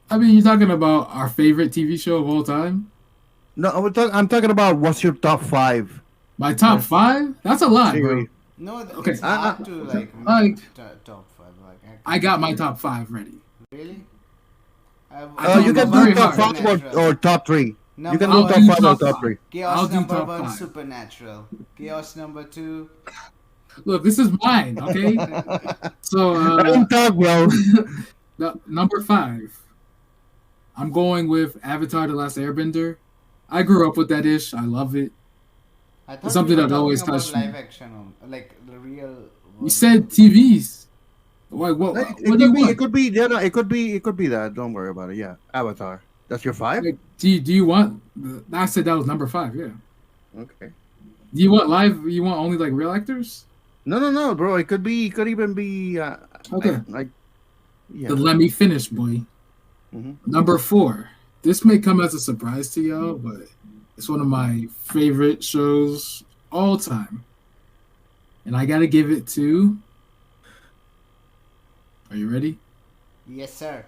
I mean, you're talking about our favorite TV show of all time? No, I'm talking about what's your top 5 My top 5? That's a lot, bro. series. No, Okay. it's hard to like Like- make top 5. Like I got my top 5 ready. really. I You don't can know, do very top hard. 5 or top 3. You can do I'll top do 5 or top top five. 3. Chaos I'll do number top 1, five. Supernatural. Chaos number 2. Look, this is mine, okay? So, Don't talk, bro. number 5. I'm going with Avatar: The Last Airbender. I grew up with that ish. I love it. I thought Something you were that always talking about touched me. live action, like the real. You world. said TVs. What do you want? It could be. Yeah, no, it could be that. Don't worry about it. Yeah, Avatar. That's your 5. Like, do you want? I said that was number 5. Yeah. Okay. Do you want live? You want only like real actors? No, bro. It could be. It could even be. Okay. Like. Yeah. Then let me finish, boy. Mhm. Number 4. This may come as a surprise to y'all, but it's one of my favorite shows all time, and I gotta give it to. Are you ready? Yes, sir.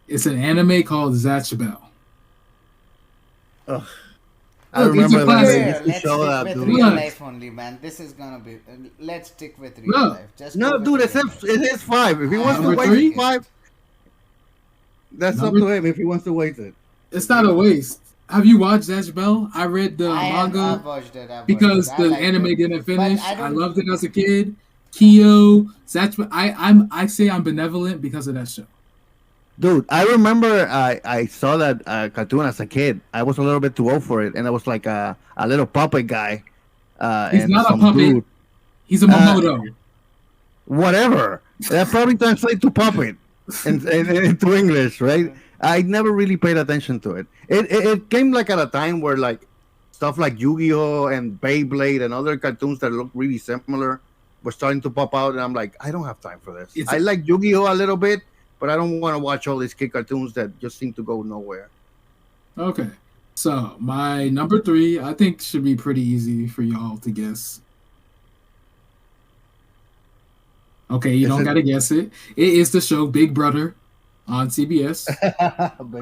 It's an anime called Zatch Bell. Ugh. I I Look, it's a remember that. classic. They Here, used to let's show stick that, with dude. real Look. life only, man. This is gonna be. Let's stick with real No. life. Just No, go with dude, real it's life. it is 5. If he wants to Number waste three? 5, that's Number- up to him. If he wants to waste it. It's not a waste. Have you watched Zatch Bell? I read the I've manga watched it. I've watched because it. I the liked anime it. didn't finish. I I don't- loved it as a kid. Kyo, Zatch Bell. I say I'm benevolent because of that show. Dude, I remember I saw that cartoon as a kid. I was a little bit too old for it, and it was like a little puppet guy. He's and not a some puppet. dude. He's a Momoto. Whatever. That probably translates to puppet into English, right? I never really paid attention to it. It came like at a time where like stuff like Yu-Gi-Oh and Beyblade and other cartoons that look really similar were starting to pop out, and I'm like, I don't have time for this. It's I a- like Yu-Gi-Oh a little bit, but I don't want to watch all these kid cartoons that just seem to go nowhere. Okay. So my number 3, I think, should be pretty easy for y'all to guess. Okay, you Is don't it- gotta guess it. It is the show Big Brother on CBS.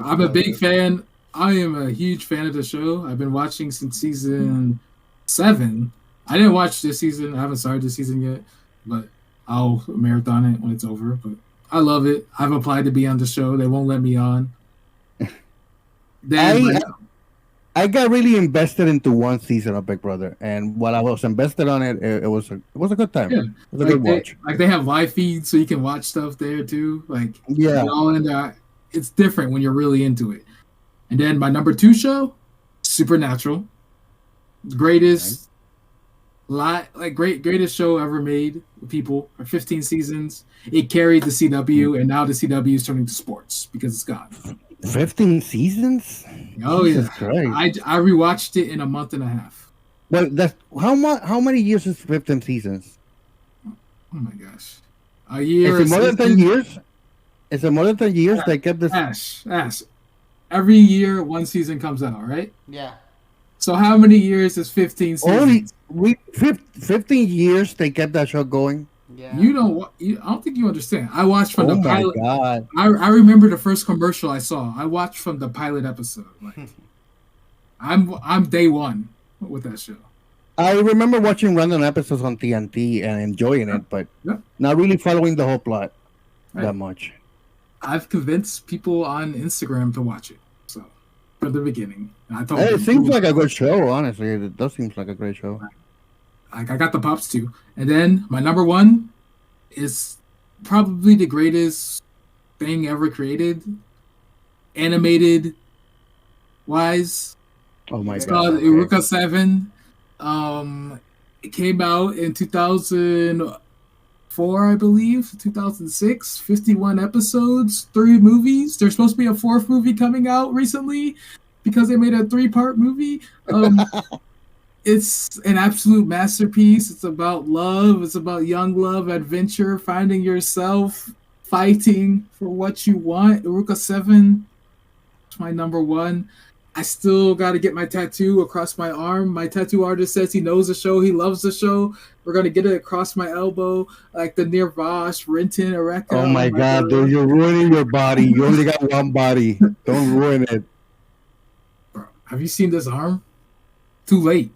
I'm a big fan. I am a huge fan of the show. I've been watching since season 7. I didn't watch this season. I haven't started this season yet, but I'll marathon it when it's over. But I love it. I've applied to be on the show. They won't let me on. Then I got really invested into one season of Big Brother, and while I was invested on it, it was a good time. Yeah. It was a good watch. They have live feeds so you can watch stuff there too. Like Yeah. you know, and it's different when you're really into it. And then my number 2 show, Supernatural, greatest greatest show ever made. People for 15 seasons. It carried the CW, and now the CW is turning to sports because it's gone. 15 seasons? Oh Jesus yeah, Christ. I rewatched it in a month and a half. Well, that's how many years is 15 seasons? Oh my gosh, a year. Is it more than 10 years? Is it more than 10 years they kept this? Ash. Every year, one season comes out, right? Yeah. So how many years is 15 seasons? Only 15 years they kept that show going. Yeah. You don't. I don't think you understand. I watched from Oh the my pilot. God. I remember the first commercial I saw. I watched from the pilot episode. Like, I'm day one with that show. I remember watching random episodes on TNT and enjoying it, but Yeah. not really following the whole plot Right. that much. I've convinced people on Instagram to watch it. So from the beginning, and I told Hey, them it seems like a good show, honestly. It does seem like a great show. like I got the pops too. And then my number 1 is probably the greatest thing ever created, animated wise. Oh my It's God. called Okay. Eureka 7. It came out in 2004, I believe, 2006. 51 episodes, 3 movies. There's supposed to be a 4th movie coming out recently because they made a 3-part movie. It's an absolute masterpiece. It's about love. It's about young love, adventure, finding yourself, fighting for what you want. Eureka 7 is my number 1. I still got to get my tattoo across my arm. My tattoo artist says he knows the show. He loves the show. We're going to get it across my elbow, like the Nirvash, Renton, Eureka. Oh my God, dude, you're ruining your body. You only got one body. Don't ruin it. Bro, have you seen this arm? Too late.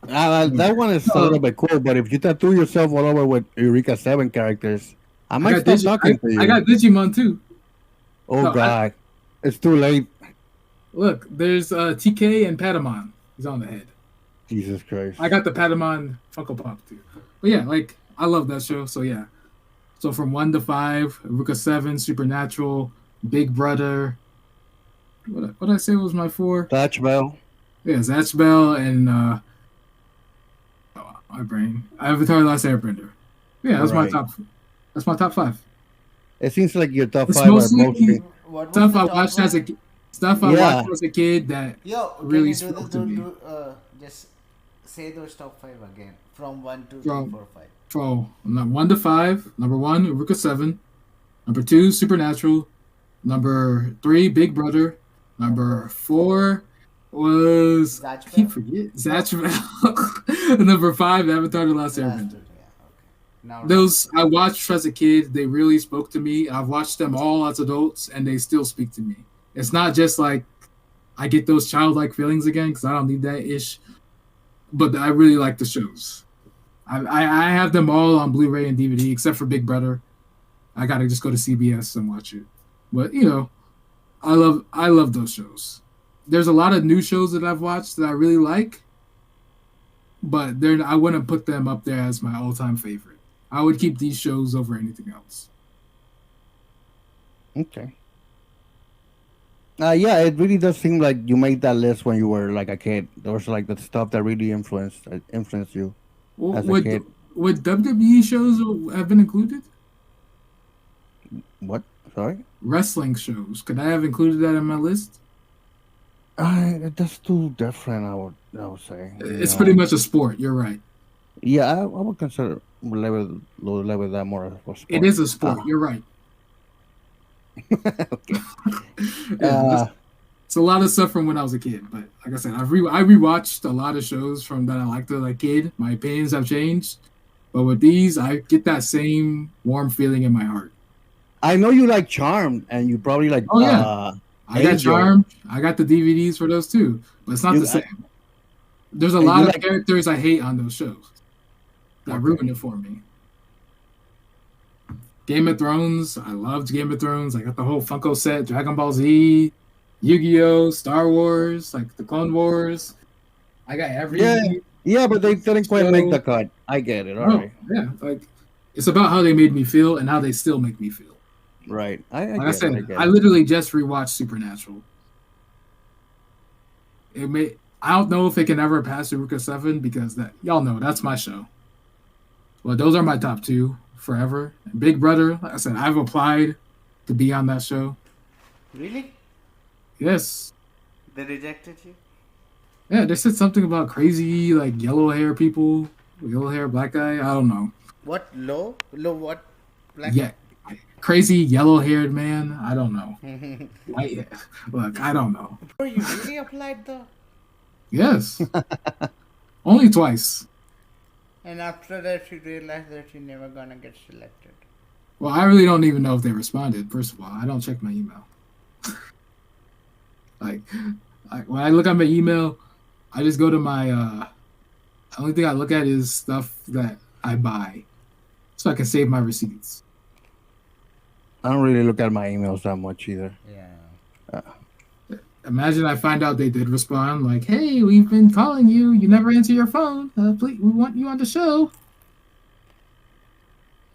That one is a little bit cool, but if you tattoo yourself all over with Eureka 7 characters, I might stop talking to you. I got Digimon too. Oh God, it's too late. Look, there's TK and Patamon. He's on the head. Jesus Christ. I got the Patamon Funko Pop too. But yeah, like I love that show. So yeah. So from 1 to 5, Eureka 7, Supernatural, Big Brother. What did I say was my 4? Zatch Bell. Yeah, Zatch Bell and my brain. Avatar: The Last Airbender. Yeah, that's my top. That's my top 5. It seems like your top 5 are mostly stuff I watched as a watched as a kid that really spoke to me. Just say those top 5 again from 1 to 3, 4, 5. From 1 to 5. Number 1, Eureka 7. Number 2, Supernatural. Number 3, Big Brother. Number 4 was Zatch Bell. Number 5, Avatar: The Last Airbender. Those I watched as a kid. They really spoke to me. I've watched them all as adults, and they still speak to me. It's not just like I get those childlike feelings again because I don't need that ish. But I really like the shows. I have them all on Blu-ray and DVD except for Big Brother. I gotta just go to CBS and watch it. But you know, I love those shows. There's a lot of new shows that I've watched that I really like, but I wouldn't put them up there as my all-time favorite. I would keep these shows over anything else. Okay. Yeah, it really does seem like you made that list when you were like a kid. There was like the stuff that really influenced you as a kid. Would WWE shows have been included? What? Sorry? Wrestling shows. Could I have included that in my list? That's too different, I would say. It's pretty much a sport. You're right. Yeah, I would consider level that more as a sport. It is a sport. You're right. Okay. It's a lot of stuff from when I was a kid, but like I said, I rewatched a lot of shows from that I liked as a kid. My opinions have changed, but with these, I get that same warm feeling in my heart. I know you like Charmed, and you probably like. Oh yeah, I got Charmed. I got the DVDs for those too, but it's not the same. There's a lot of characters I hate on those shows that ruined it for me. Game of Thrones. I loved Game of Thrones. I got the whole Funko set, Dragon Ball Z, Yu-Gi-Oh, Star Wars, like the Clone Wars. I got everything. Yeah, but they didn't quite make the cut. I get it. All right. Yeah, like it's about how they made me feel and how they still make me feel. Right. I literally just rewatched Supernatural. I don't know if it can ever pass Eureka 7 because y'all know that's my show. Well, those are my top 2 forever. And Big Brother, like I said, I've applied to be on that show. Really? Yes. They rejected you? Yeah, they said something about crazy, like yellow hair people, yellow hair black guy. I don't know. What low what? Black? Yeah, crazy yellow haired man. I don't know. Look, I don't know. Bro, you really applied though? Yes. Only twice. And after that, you realized that you're never gonna get selected. Well, I really don't even know if they responded. First of all, I don't check my email. like when I look at my email, I just go to my. The only thing I look at is stuff that I buy, so I can save my receipts. I don't really look at my emails that much either. Yeah. Imagine I find out they did respond, like, "Hey, we've been calling you. You never answer your phone. Please, we want you on the show."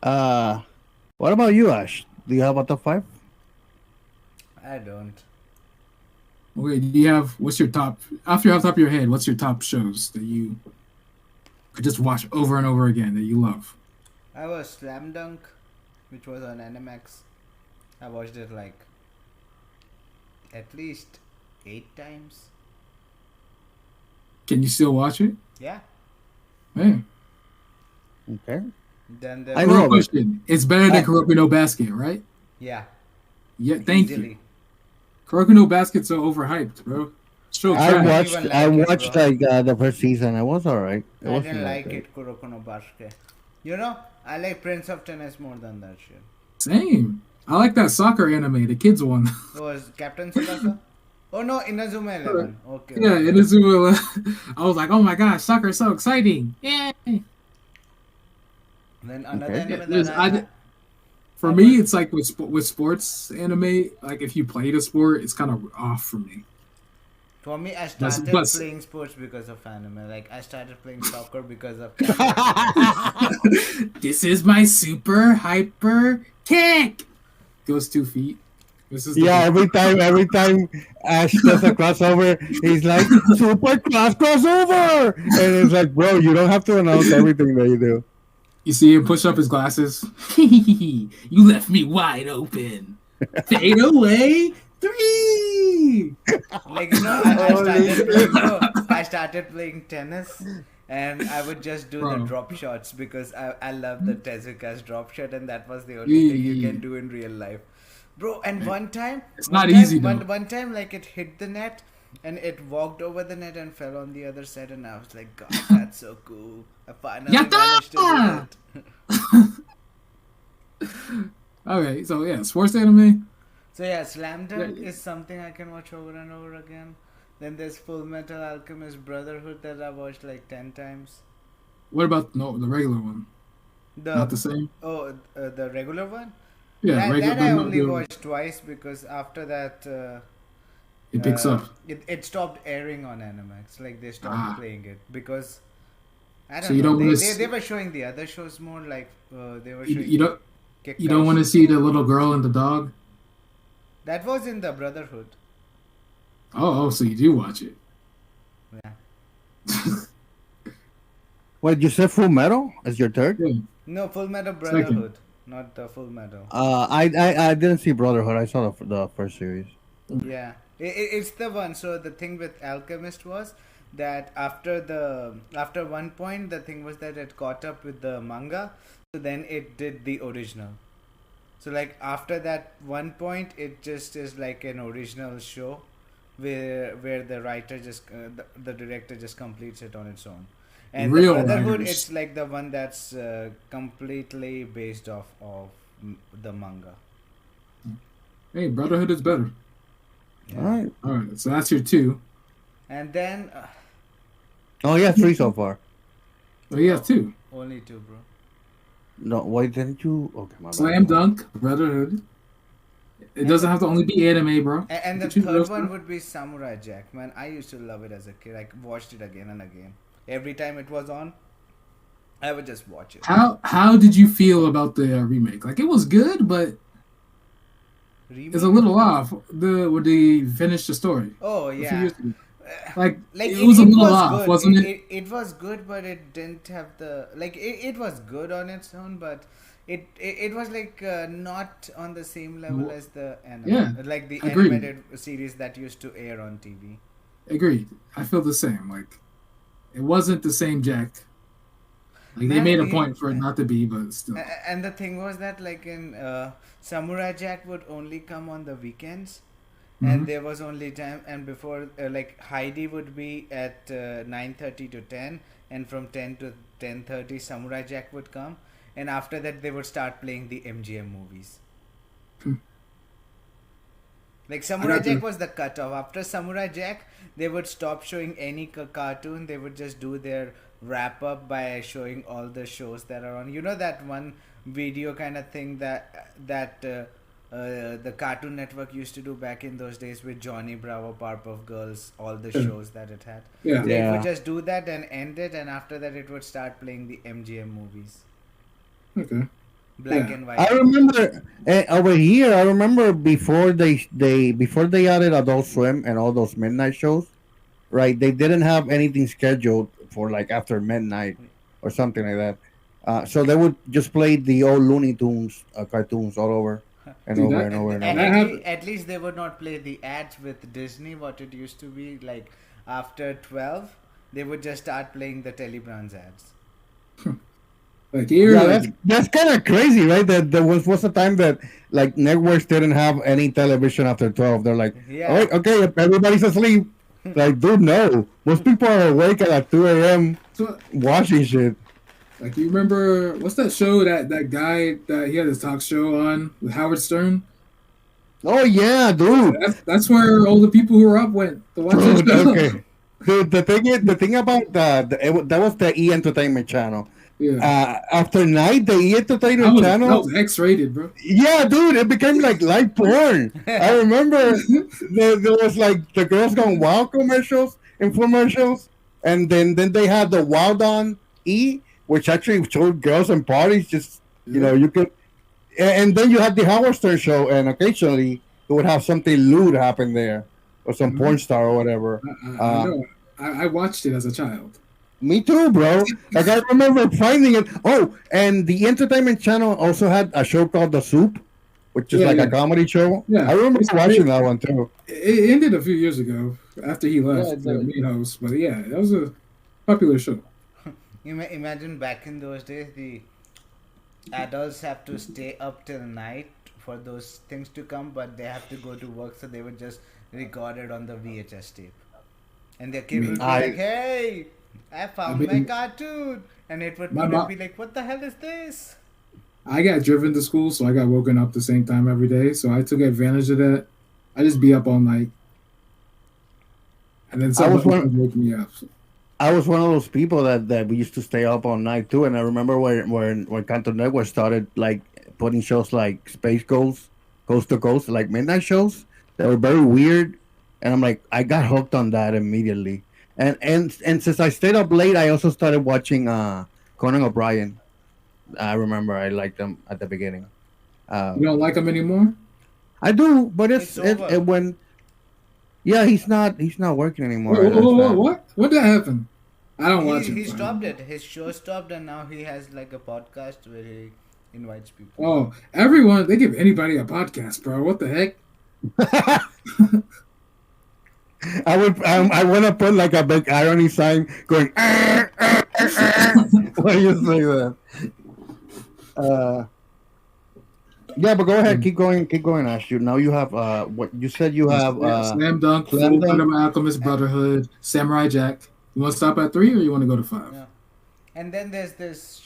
What about you, Ash? Do you have a top 5? I don't. Okay, do you have? What's your top? Off the top of your head, what's your top shows that you could just watch over and over again that you love? I was Slam Dunk, which was on Animax. I watched it like at least 8 times. Can you still watch it? Yeah. Hey. Okay. Then I know. Question. It's better than Kuroko no Basket, right? Yeah. Yeah. Thank you. Kuroko no Basket's so overhyped, bro. Show I I didn't trash. even I like it, watched bro. like the first season. It was alright. It I wasn't didn't that like great. it, Kuroko no Basuke. You know, I like Prince of Tennis more than that shit. Same. I like that soccer anime, the kids one. It was Captain Tsubasa? Oh no, Inazuma 11. Okay, Yeah, okay. Inazuma. I was like, oh my gosh, soccer is so exciting. Yay! Then another Okay. Yeah, anime that for I me, was it's like with sports anime. Like if you played a sport, it's kind of off for me. for me, I But, started but playing sports because of anime. Like I started playing soccer because of Captain Tsubasa. this is my super hyper kick. Goes 2 feet. This is Yeah, the every time Ash does a crossover, he's like, super crossover! And it's like, bro, you don't have to announce everything that you do. You see him push up his glasses. You left me wide open. Fade away. 3. Like I started playing tennis, and I would just do the Bro. drop shots because I love the Tezuka's drop shot, and that was the only thing you can do in real life, bro. And one time, one time, like it hit the net, and it walked over the net and fell on the other side, and I was like, God, that's so cool. I finally managed to do it. Okay, so yeah, sports anime. So yeah, Slam Dunk is something I can watch over and over again. Then there's Full Metal Alchemist Brotherhood that I watched like 10 times. What about the regular one? Not the same. The regular one? Yeah, that I only watched twice because after that It picks up. It stopped airing on Animax. Like they stopped playing it because I don't So you know. don't They were showing the other shows more like they were showing. You don't want to see the little girl and the dog. That was in the Brotherhood. Oh, so you do watch it. Yeah. Wait, you said Full Metal as your third? Yeah. No, Full Metal Brotherhood, not the Full Metal. I didn't see Brotherhood. I saw the first series. Yeah, it's the one. So the thing with Alchemist was that after one point the thing was that it caught up with the manga, so then it did the original. So like after that one point, it just is like an original show, where the writer just the director just completes it on its own. And Real the Brotherhood, writers. it's like the one that's completely based off of the manga. Hey, Brotherhood is better. Yeah. All right. So that's your 2. And then Oh, yeah, 3 so far. Oh, you have 2. only 2, bro. No, why didn't you? Okay, my bad. Slam Dunk, Brotherhood. It doesn't have to only be anime, bro. And the third one would be Samurai Jack. Man, I used to love it as a kid. I watched it again and again. Every time it was on, I would just watch it. How did you feel about the remake? Like it was good, but it's a little off. When they finished the story. Oh A few yeah. years ago. Like it It was a little was off, good. wasn't it? It was good, but it didn't have the it was good on its own, but it was like not on the same level as the anime. Yeah, Like the agreed. animated series that used to air on TV. Agreed. I feel the same. Like it wasn't the same Jack. Like they Man, made a point for it not to be, but still. And the thing was that like in Samurai Jack would only come on the weekends. And there was only time, and before like Heidi would be at 9:30 to 10, and from 10 to 10:30 Samurai Jack would come, and after that they would start playing the MGM movies. Like Samurai Jack was the cutoff. After Samurai Jack, they would stop showing any cartoon. They would just do their wrap up by showing all the shows that are on. You know that one video kind of thing that the Cartoon Network used to do back in those days with Johnny Bravo, Powerpuff Girls, all the shows that it had. Yeah. They would just do that and end it, and after that it would start playing the MGM movies. Okay. Black and white. I remember over here. I remember before they added Adult Swim and all those midnight shows, right? They didn't have anything scheduled for like after midnight or something like that. So they would just play the old Looney Tunes cartoons all over and over and over and over. At least they would not play the ads with Disney. What it used to be like after 12, they would just start playing the Telebrands ads. Like here, yeah, that's kind of crazy, right? That there was a time that like networks didn't have any television after 12. They're like, all Yeah. right, okay, if everybody's asleep. Like, dude, no. Most people are awake at 2 a.m. so, watching shit. like you remember what's that show that guy that he had his talk show on with Howard Stern? Oh yeah, dude. That's where all the people who were up went to watch that Dude, show. okay. Dude, the thing about that was the E Entertainment channel. Yeah, After night, the E Entertainment that channel. was X-rated, bro. Yeah, dude, it became like live porn. I remember there was like the Girls Gone Wild commercials, infomercials, and then they had the Wild on E, which actually showed girls and parties. Just you could, and then you had the Howard Stern show, and occasionally it would have something lewd happen there, or some porn star or whatever. I know. I watched it as a child. Me too, bro. Like I remember finding it. Oh, and the Entertainment Channel also had a show called The Soup, which is like a comedy show. Yeah, I remember watching that one too. It ended a few years ago after he left the main host, but yeah, that was a popular show. Imagine back in those days, the adults have to stay up till night for those things to come, but they have to go to work, so they would just record it on the VHS tape. And their kid would be like, hey, I found my cartoon. And it would be like, what the hell is this? I got driven to school, so I got woken up the same time every day. So I took advantage of that. I just be up all night. And then someone woke me up. So. I was one of those people that we used to stay up all night too. And I remember when Cartoon Network started like putting shows like Space Ghost, Coast to Coast, like midnight shows that were very weird. And I'm like, I got hooked on that immediately. And since I stayed up late, I also started watching Conan O'Brien. I remember I liked him at the beginning. You don't like him anymore? I do, but it when. Yeah, he's not working anymore. What? What did happen? I don't watch him. He stopped it. His show stopped, and now he has like a podcast where he invites people. Oh, everyone! They give anybody a podcast, bro. What the heck? I want to put like a big irony sign going. Why do you say that? Yeah, but go ahead, keep going, Ash. Now you have what you said you have Slam Dunk, Fullmetal Alchemist Brotherhood, Samurai Jack. You want to stop at 3 or you want to go to 5? Yeah. And then there's this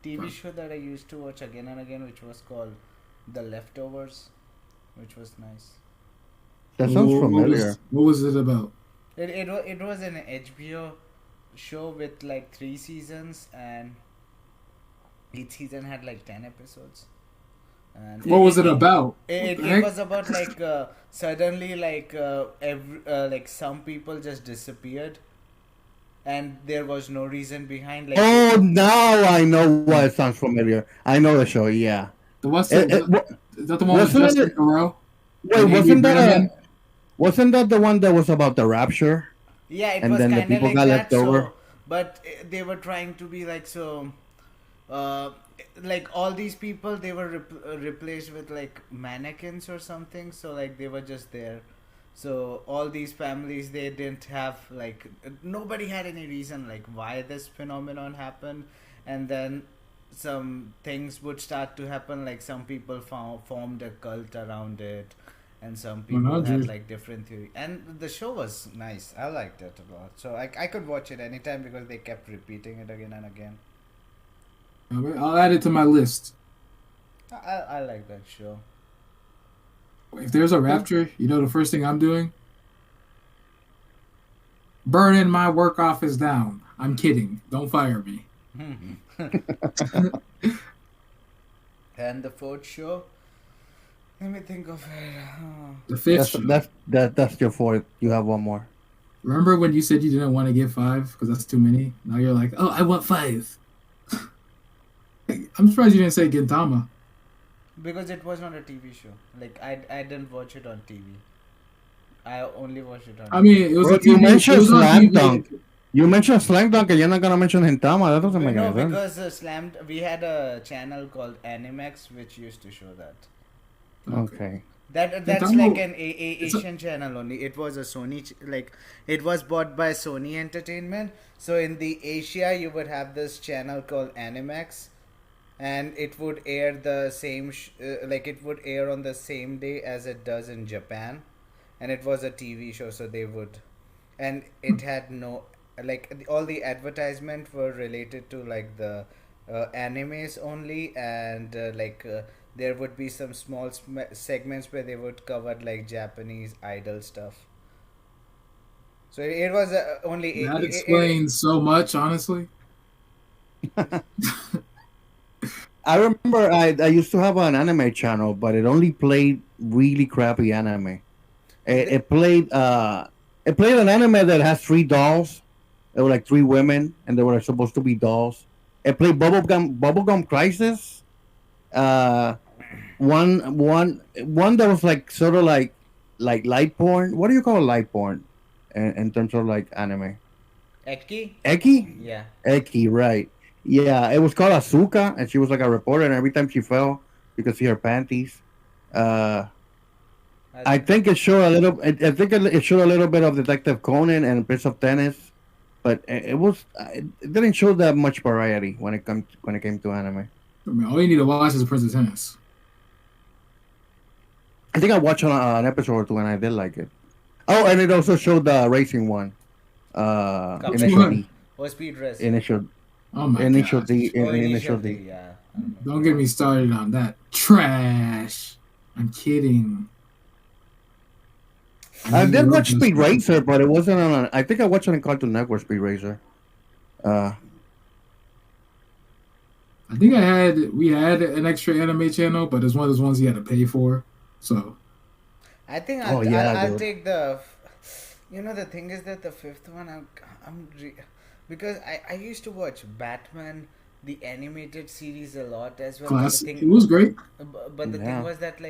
TV show that I used to watch again and again, which was called The Leftovers, which was nice. That sounds familiar. What was it about? It was an HBO show with like 3 seasons, and each season had like 10 episodes. And what was it about? It was about like suddenly like like some people just disappeared, and there was no reason behind. Like, oh, now I know why it sounds familiar. I know the show. Yeah. Is that the one with Jessica Carell? Wait, wasn't that the one that was about the rapture? Yeah, it and was then the kind people of like got that. left over. But they were trying to be like so. Like all these people, they were replaced with like mannequins or something. So like they were just there. So all these families, they didn't have like nobody had any reason like why this phenomenon happened, and then some things would start to happen. Like some people formed a cult around it, and some people had like different theory. And the show was nice. I liked it a lot. So I could watch it anytime because they kept repeating it again and again. I'll add it to my list. I like that show. If there's a rapture, you know the first thing I'm doing? Burning my work office down. I'm kidding. Don't fire me. And the 4th show? Let me think of it. The 5th show. That's your 4th. You have one more. Remember when you said you didn't want to get 5 because that's too many? Now you're like, oh, I want 5. I'm surprised you didn't say Gintama. Because it was not a TV show. Like I didn't watch it on TV. I only watched it on. I mean, it was a TV. You mentioned Slam Dunk. You mentioned Slam Dunk, and you're not gonna mention Gintama. That doesn't make any sense. Because we had a channel called Animex which used to show that. Okay. That's like an Asian channel only. It was a Sony it was bought by Sony Entertainment. So in the Asia you would have this channel called Animax, and it would air the same it would air on the same day as it does in Japan, and it was a TV show. So they would, and it had no all the advertisement were related to like the animes only, and there would be some small segments where they would cover like Japanese idol stuff. So it was only that explains so much, honestly. I remember I used to have an anime channel, but it only played really crappy anime. It played an anime that has three dolls. There were like three women, and they were supposed to be dolls. It played Bubblegum Crisis. One that was like sort of like light porn. What do you call light porn in terms of like anime? Eki? Yeah. Eki, right. Yeah, it was called Asuka, and she was like a reporter, and every time she fell, you could see her panties. I think it showed a little. I think it showed a little bit of Detective Conan and Prince of Tennis, but it didn't show that much variety when it came to anime. I mean, all you need to watch is Prince of Tennis. I think I watched an episode or two, and I did like it. Oh, and it also showed the racing one. Initial D. Or Speed Race. Initial. Oh my Initial God. D. Initial D. Yeah. Don't get me started on that trash. I'm kidding. I did watch Speed Racer, but it wasn't on. I think I watched it on Cartoon Network. Speed Racer. I think we had an extra anime channel, but it's one of those ones you had to pay for. So. I think I'll take the. You know, the thing is that the fifth one, because I used to watch Batman, the animated series, a lot as well. Classic. It was great. But the thing was that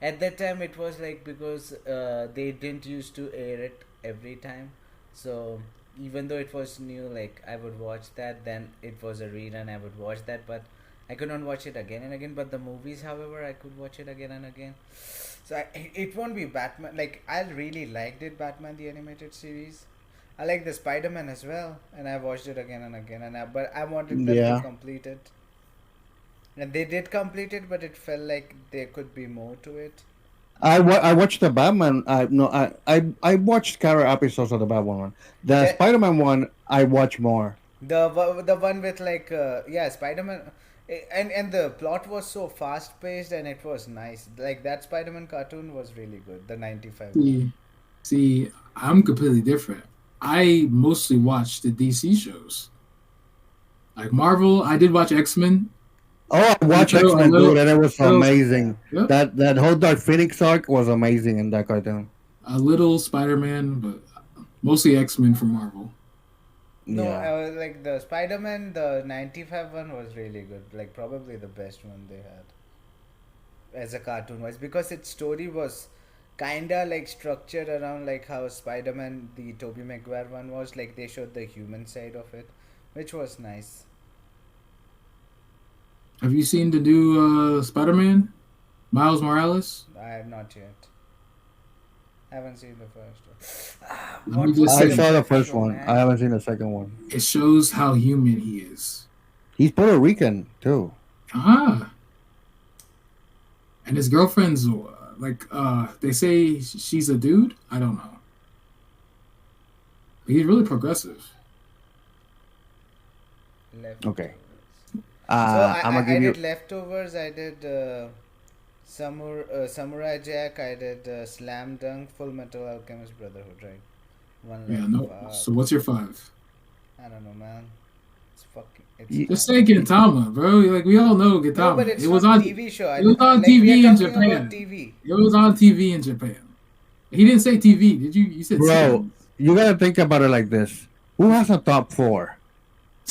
at that time it was like because they didn't used to air it every time, so even though it was new, like I would watch that, then it was a rerun, I would watch that, but I could not watch it again and again. But the movies, however, I could watch it again and again. So it won't be Batman. Like, I really liked it, Batman the animated series. I like the Spider-Man as well, and I watched it again and again. But I wanted them to complete it, and they did complete it, but it felt like there could be more to it. I watched the Batman. I watched Kara episodes of the Batman one. The Spider-Man one I watched more. The one with Spider-Man. And the plot was so fast paced, and it was nice. Like, that Spider-Man cartoon was really good. The 95. See, I'm completely different. I mostly watched the DC shows. Like Marvel, I did watch X-Men. Oh, I watched X-Men, dude, and it was amazing. Yep. That whole Dark Phoenix arc was amazing in that cartoon. A little Spider-Man, but mostly X-Men from Marvel. No, like the Spider-Man, the 95 one was really good. Like, probably the best one they had as a cartoon wise, because its story was kinda like structured around like how Spider-Man, the Tobey Maguire one was. Like, they showed the human side of it, which was nice. Have you seen the new Spider-Man, Miles Morales? I have not yet. Haven't seen the first one. I saw the first one. I haven't seen the second one. It shows how human he is. He's Puerto Rican too. And his girlfriend's they say she's a dude. I don't know. But he's really progressive. Okay. I did Leftovers. I did Samurai Jack. I did Slam Dunk, Full Metal Alchemist Brotherhood. Right. So what's your 5? I don't know, man. It's fucking. Just say Gintama, bro. Like, we all know Gintama. No, but it was on TV show. It was on TV in Japan. It was on TV in Japan. He didn't say TV, did you? You said. Bro, you gotta think about it like this. Who has a top 4?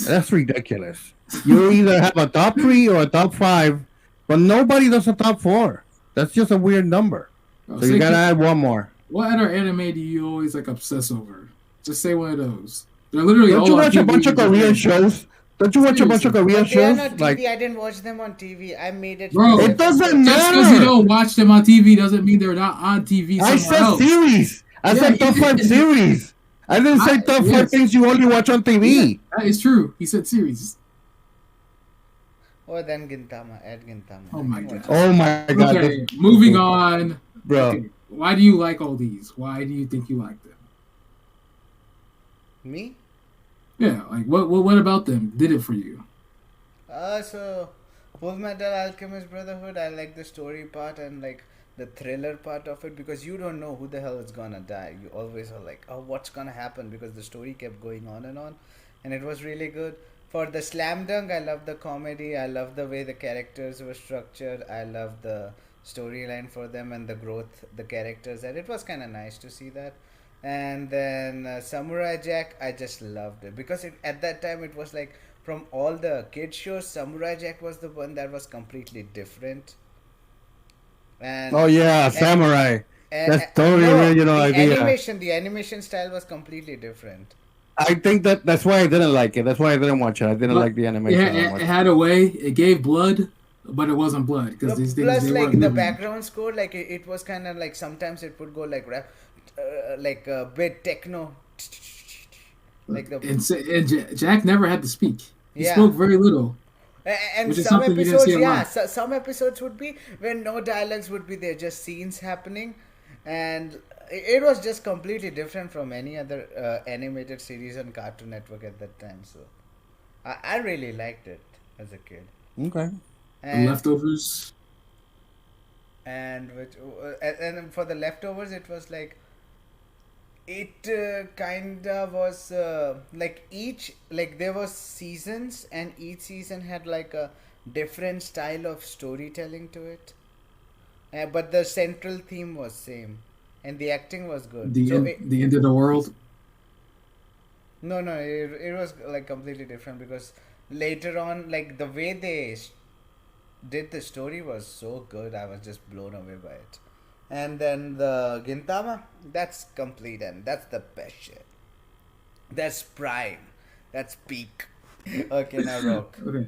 That's ridiculous. You either have a top 3 or a top 5, but nobody does a top 4. That's just a weird number. So you gotta add one more. What other anime do you always like obsess over? Just say one of those. They're literally Don't all you watch a bunch of Korean shows? Don't you watch a bunch of Korean But they are shows? not TV. Like, I didn't watch them on TV. I made it. Bro, it doesn't just because you matter. don't watch them on TV doesn't mean they're not on TV somewhere I said else. series. I said top 5 series. I didn't say top 5 things you only watch on TV. Yeah, that is true. He said series. Or then Gintama. Add Gintama. Oh my god. Oh my god. Okay, moving on. Bro. Okay, why do you like all these? Why do you think you like them? Me? Yeah, like what about them did it for you? So Full Metal Alchemist Brotherhood, I like the story part and like the thriller part of it, because you don't know who the hell is gonna die. You always are like, oh, what's gonna happen, because the story kept going on, and it was really good. For the slam dunk, I love the comedy. I love the way the characters were structured. I love the storyline for them and the growth the characters had. It was kind of nice to see that. And then Samurai Jack, I just loved it, because at that time it was like, from all the kid shows, Samurai Jack was the one that was completely different. And Oh yeah, Samurai. That's totally original idea. The animation style was completely different. I think that's why I didn't like it. That's why I didn't watch it. I didn't like the animation. It had a way. It gave blood, but it wasn't blood because these things. Plus, they like weren't the moving. background score, like it was kind of like, sometimes it would go like rap, like a bit techno. Like the and Jack never had to speak. He Yeah. spoke very little. And Which is some something you didn't episodes, see a lot. some episodes would be when no dialogues would be there, just scenes happening, and it was just completely different from any other animated series on Cartoon Network at that time. So I really liked it as a kid. Okay. The And leftovers. and for the leftovers, it was like, it kinda was like each, like there was seasons, and each season had like a different style of storytelling to it, but the central theme was same, and the acting was good. The end of the world. No, it was like completely different, because later on, like the way they did the story was so good. I was just blown away by it. And then the Gintama, that's complete, and that's the best shit. That's prime. That's peak. Okay, now Rock. Okay.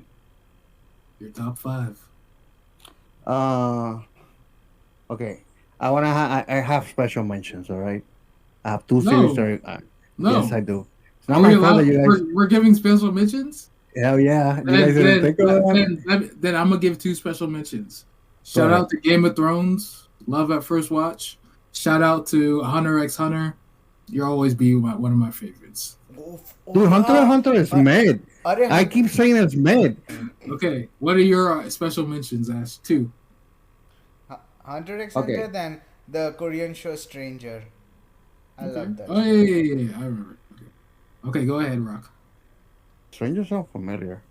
Your top 5. Okay. I have special mentions. All right. I have 2 No. series. No. Yes, I do. It's Are not we my fault allowed? that you guys. We're giving special mentions. Hell yeah! You guys didn't think of that? Then I'm gonna give 2 special mentions. Shout ahead. out to Game of Thrones, Love at First Watch. Shout out to Hunter x Hunter. You'll always be one of my favorites. Dude, Hunter x Hunter is mid. I keep saying it's mid. Okay, what are your special mentions, Ash? 2. Hunter x Okay. Hunter, then the Korean show Stranger. I love that. Oh yeah. I remember. Okay, go ahead, Rock. Stranger sound familiar.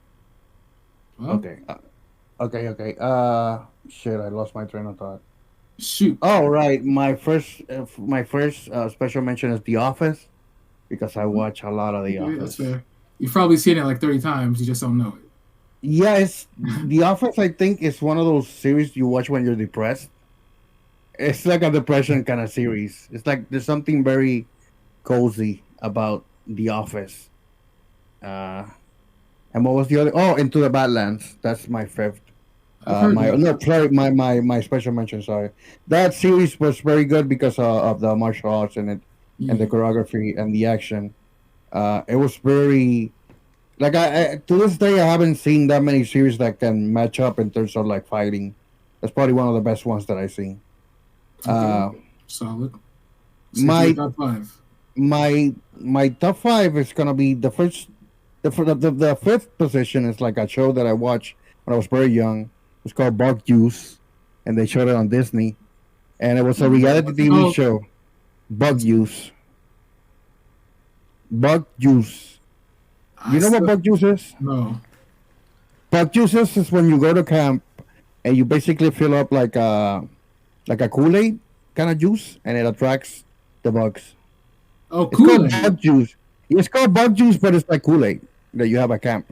Well, Okay. Okay. Shit, I lost my train of thought. shoot. Oh, right. My first special mention is The Office, because I watch a lot of The Yeah, Office. that's fair. You've probably seen it like 30 times. You just don't know it. Yes, The Office, I think, is one of those series you watch when you're depressed. It's like a depression kind of series. It's like there's something very cozy about The Office. And what was the other? Oh, Into the Badlands. That's my fifth. I've heard that. My special mention. Sorry, that series was very good because of the martial arts in it, and the choreography and the action. It was very, like, I to this day I haven't seen that many series that can match up in terms of like fighting. That's probably one of the best ones that I've seen. Solid. My top 5. my top 5 is gonna be the first. The fifth position is like a show that I watched when I was very young. It's called Bug Juice, and they showed it on Disney, and it was a reality TV show. Bug Juice. Bug Juice. You know what Bug Juice is? No. Bug Juice is when you go to camp and you basically fill up like a Kool-Aid kind of juice, and it attracts the bugs. Oh, It's Kool-Aid. called Bug Juice. It's called Bug Juice, but it's like Kool-Aid that you have at camp.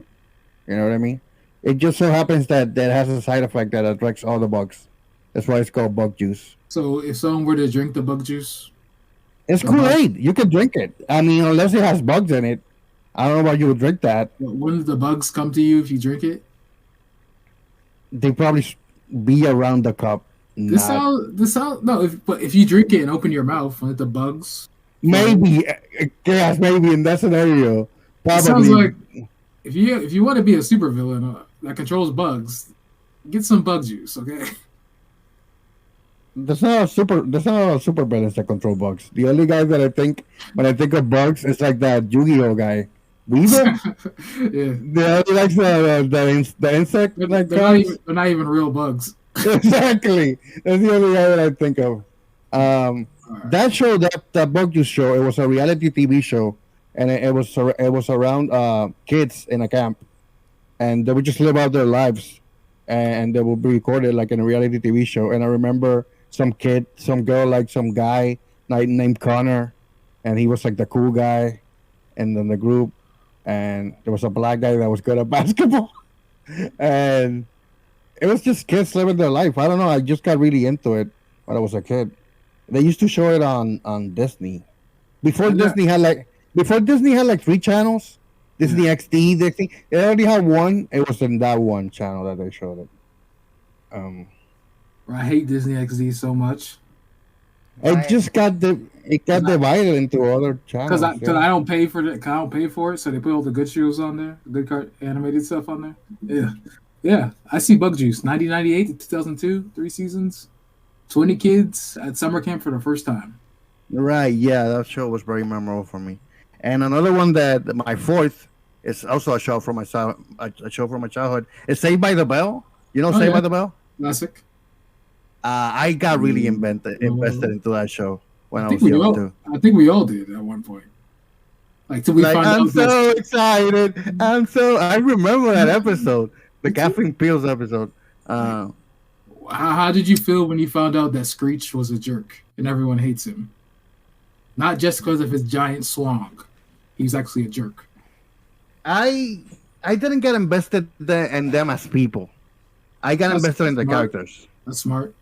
You know what I mean? It just so happens that has a side effect that attracts all the bugs. That's why it's called Bug Juice. So if someone were to drink the bug juice, It's Kool-Aid. You can drink it. I mean, unless it has bugs in it. I don't know why you would drink that. Wouldn't the bugs come to you if you drink it? They probably be around the cup. This sound. No, but if you drink it and open your mouth, wouldn't the bugs? Maybe, yes, maybe in that scenario. Probably. It sounds like if you want to be a supervillain that controls bugs, get some bug juice, okay? There's not a super villains that control bugs. The only guy that I think when I think of bugs is like that Yu-Gi-Oh guy. Weaver? Yeah. He likes the insect. They're not even real bugs. Exactly. That's the only guy that I think of. That show, that bug juice show, it was a reality TV show, and it was around kids in a camp, and they would just live out their lives, and they would be recorded like in a reality TV show. And I remember some girl, like some guy named Connor, and he was like the cool guy, and then the group, and there was a black guy that was good at basketball, and it was just kids living their life. I don't know. I just got really into it when I was a kid. They used to show it on Disney. Before Disney had like 3 channels. Disney XD, they already had one. It was in that one channel that they showed it. I hate Disney XD so much. It got divided into other channels. Because I don't pay for it. I don't pay for it, so they put all the good shows on there, good animated stuff on there. Yeah. I see Bug Juice, 1998 to 2002, 3 seasons, 20 kids at summer camp for the first time. Right. Yeah, that show was very memorable for me. And another one that my fourth is also a show from my childhood. It's Saved by the Bell. You know, Saved by the Bell. Classic. I got really invested into that show when I was young too. I think we all did at one point. I'm so excited. I remember that episode, the Catherine Peels episode. How did you feel when you found out that Screech was a jerk and everyone hates him? Not just because of his giant slong. He's actually a jerk. I didn't get invested in them as people. I got invested in the characters. That's smart.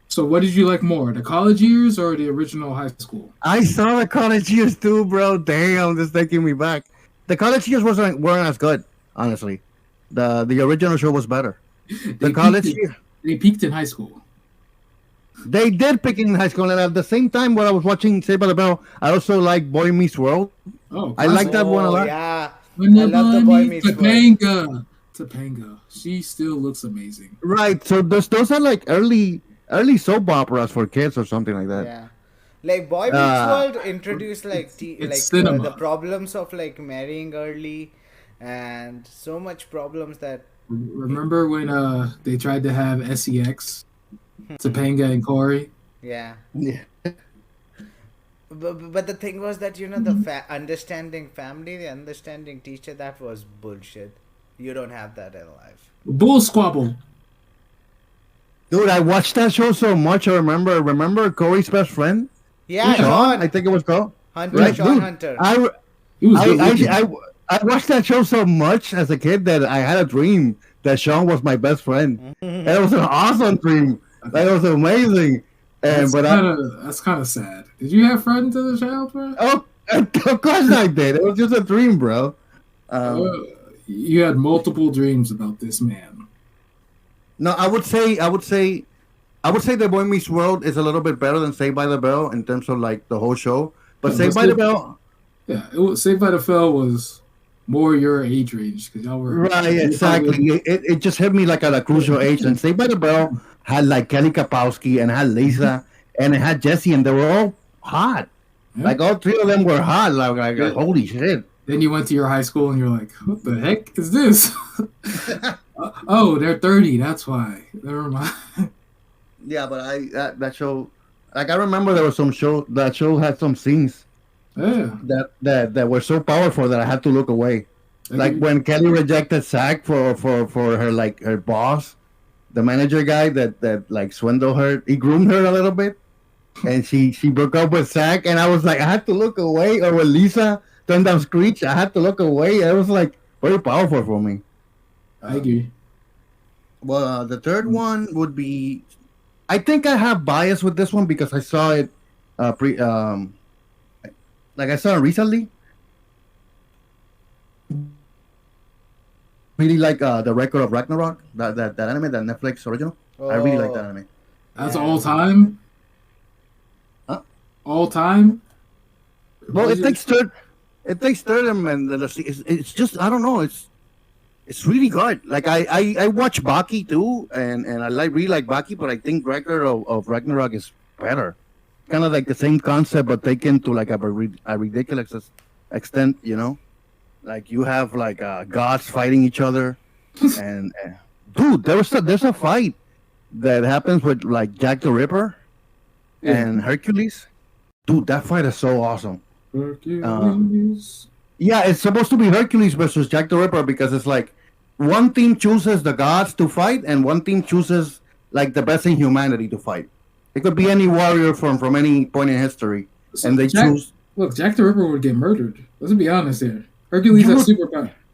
So what did you like more, the college years or the original high school? I saw the college years too, bro. Damn, this is taking me back. The college years weren't as good, honestly. The original show was better. They peaked in high school. They did peak in high school, and at the same time, when I was watching Saved by the Bell, I also like Boy Meets World. Oh, I like that one a lot. Yeah, I love the Boy Meets World. Topanga, she still looks amazing. Right, so those are like early soap operas for kids or something like that. Yeah, like Boy Meets World introduced the problems of like marrying early, and so much problems that. Remember when they tried to have SEX, Topanga and Corey? Yeah. Yeah. But the thing was that the understanding family, the understanding teacher, that was bullshit. You don't have that in life. Bull squabble. Dude, I watched that show so much. I remember Corey's best friend. Yeah, Sean. I think it was called Hunter. Right? Sean Dude, Hunter. I watched that show so much as a kid that I had a dream that Sean was my best friend. And it was an awesome dream. That was amazing. And that's kind of sad. Did you have friends as a child, bro? Oh, of course I did. It was just a dream, bro. You had multiple dreams about this man. No, I would say The Boy Meets World is a little bit better than Saved by the Bell in terms of like the whole show. But Saved by the Bell, Saved by the Bell was more your age range because y'all were right. Exactly. It just hit me like at a crucial age. And Saved by the Bell had like Kelly Kapowski and had Lisa and it had Jesse, and they were all hot. Yeah. Like all 3 of them were hot. Like holy shit. Then you went to your high school and you're like, what the heck is this? Oh, they're 30. That's why. Never mind. Yeah, but that show, like I remember there was that show had some scenes that were so powerful that I had to look away. Like when Kelly rejected Zach for her like her boss, the manager guy that like swindled her. He groomed her a little bit, and she broke up with Zach, and I was like, I had to look away. Or when Lisa turned down Screech, I had to look away. It was like very powerful for me. I agree. Well, the third one would be, I think I have bias with this one because I saw it I saw it recently. really like the Record of Ragnarok, that anime, that Netflix original. I really like that anime. That's all time. Huh? All time. Well, it takes third, and it's just I don't know. It's really good. Like I watch Baki too, and I really like Baki, but I think Record of Ragnarok is better. Kind of like the same concept, but taken to like a ridiculous extent. You know, like you have like gods fighting each other, and dude, there's a fight that happens with like Jack the Ripper and Hercules. Dude, that fight is so awesome. Hercules. Yeah, it's supposed to be Hercules versus Jack the Ripper because it's like one team chooses the gods to fight and one team chooses like the best in humanity to fight. It could be any warrior from any point in history, and they choose. Look, Jack the Ripper would get murdered. Let's be honest here. Hercules has super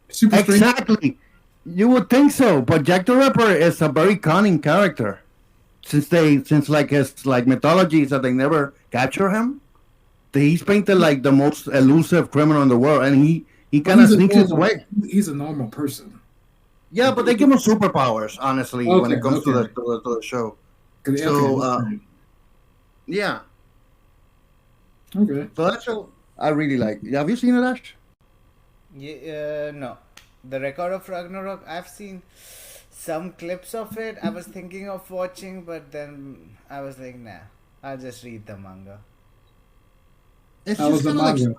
strength. Exactly. You would think so, but Jack the Ripper is a very cunning character. Since like his like mythology is that they never capture him, he's painted like the most elusive criminal in the world, and he kind of sneaks his way. He's a normal person. Yeah, but they give him superpowers, honestly, when it comes to the show. So, yeah. Okay. So that show I really like. Have you seen it, Ash? Yeah, no. The Record of Ragnarok, I've seen some clips of it. I was thinking of watching, but then I was like, nah, I'll just read the manga. It's just kind of like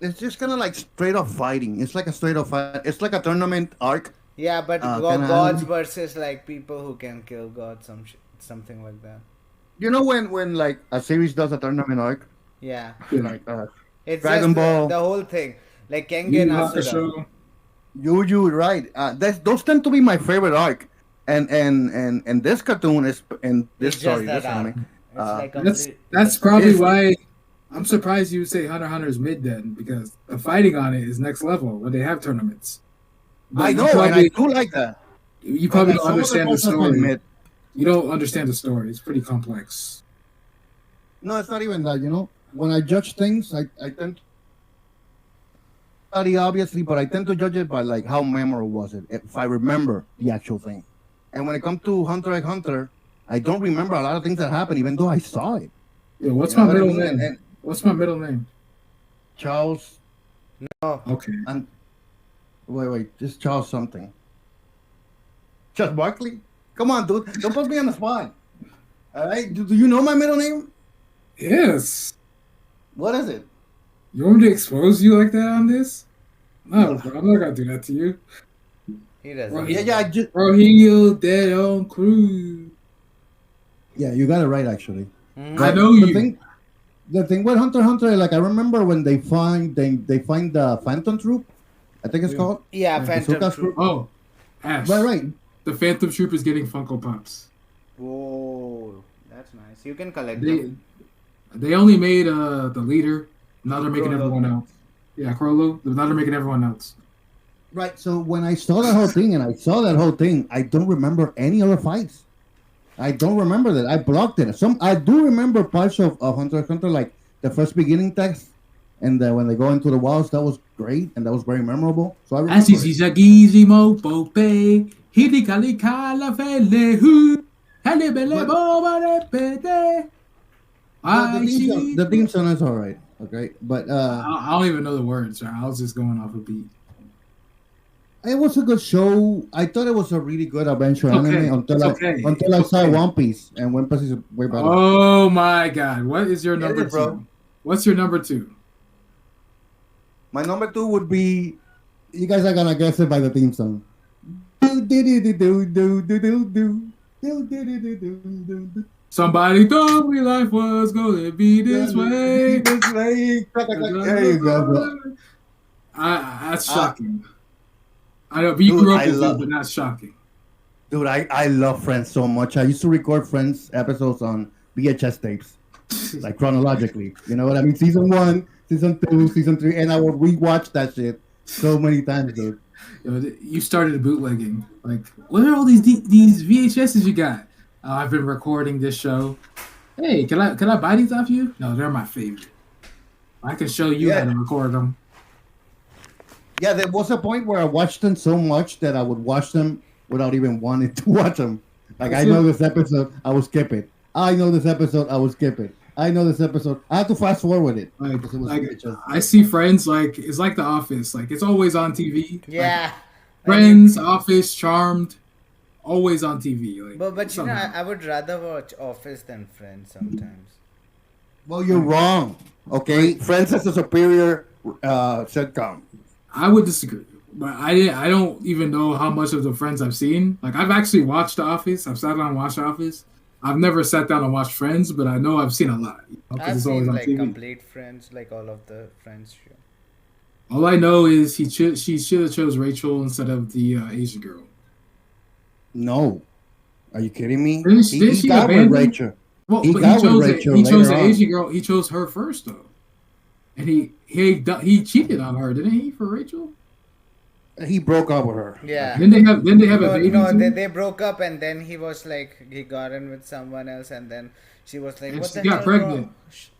it's just kind of like straight up fighting. It's like a straight up fight. It's like a tournament arc. Yeah, but gods versus like people who can kill gods, something like that. You know when like a series does a tournament arc? Yeah. Like it's Dragon just Ball, the whole thing, like Kengen Asura. You right. Those tend to be my favorite arc, and this cartoon is in this story. This anime. That's probably why I'm surprised you say Hunter x Hunter is mid then, because the fighting on it is next level when they have tournaments. But I know, and I do like that. You probably don't understand the story. You don't understand the story. It's pretty complex. No, it's not even that. You know, when I judge things, I tend to study obviously, but I tend to judge it by like how memorable was it, if I remember the actual thing. And when it comes to Hunter x Hunter, I don't remember a lot of things that happened, even though I saw it. Yeah, what's my middle name? What's my middle name? Charles. No. Okay. And wait, just Charles something. Charles Barkley? Come on, dude. Don't put me on the spot. All right. Do you know my middle name? Yes. What is it? You want me to expose you like that on this? No, bro. I'm not gonna do that to you. He doesn't. I just. Rogelio Deon Cruz. Yeah, you got it right, actually. I know you. The thing with Hunter x Hunter, like I remember when they find the Phantom Troop, I think it's called. Yeah, Phantom Troop. Oh, Ash. Right. The Phantom Troop is getting Funko Pops. Whoa, that's nice. You can collect them. They only made the leader. Now they're making everyone else. Yeah, Crollo. Now they're making everyone else. Right. So when I saw that whole thing, I don't remember any other fights. I don't remember that. I blocked it. I do remember parts of Hunter x Hunter, like the first beginning text, and when they go into the walls, that was great and that was very memorable. So I remember. The theme song is all right. Okay, but I don't even know the words. Right? I was just going off a beat. It was a good show. I thought it was a really good adventure anime until I saw One Piece, and One Piece is way better. Oh my god! What is your number two? What's your number two? My number two would be. You guys are gonna guess it by the theme song. Somebody told me life was gonna be this way. There you go, bro. That's shocking. I know, but you grew up with it, but not shocking. Dude, I love Friends so much. I used to record Friends episodes on VHS tapes, like chronologically. You know what I mean? Season 1, Season 2, Season 3, and I would rewatch that shit so many times, dude. You started bootlegging. Like, what are all these VHSs you got? I've been recording this show. Hey, can I buy these off you? No, they're my favorite. I can show you how to record them. Yeah, there was a point where I watched them so much that I would watch them without even wanting to watch them. Like, I know this episode, I will skip it. I know this episode, I will skip it. I know this episode. I have to fast forward it. I see Friends like it's like The Office. Like it's always on TV. Yeah. Like, Friends, Office, Charmed, always on TV. Like, But you know, I would rather watch Office than Friends sometimes. Well, you're wrong. Okay, Friends is a superior sitcom. I would disagree, but I don't even know how much of the Friends I've seen. Like I've actually watched The Office. I've sat down and watched The Office. I've never sat down and watched Friends, but I know I've seen a lot. I've seen like complete Friends, like all of the Friends show. All I know is she should have chose Rachel instead of the Asian girl. No, are you kidding me? Didn't she got with abandon Rachel. Well, he but got with Rachel. He chose the later on. Asian girl. He chose her first though, and he cheated on her, didn't he, for Rachel? He broke up with her. Yeah. Then they have a baby. No, too? they broke up, and then he was like he got in with someone else, and then she was like, And "What she the got hell, pregnant.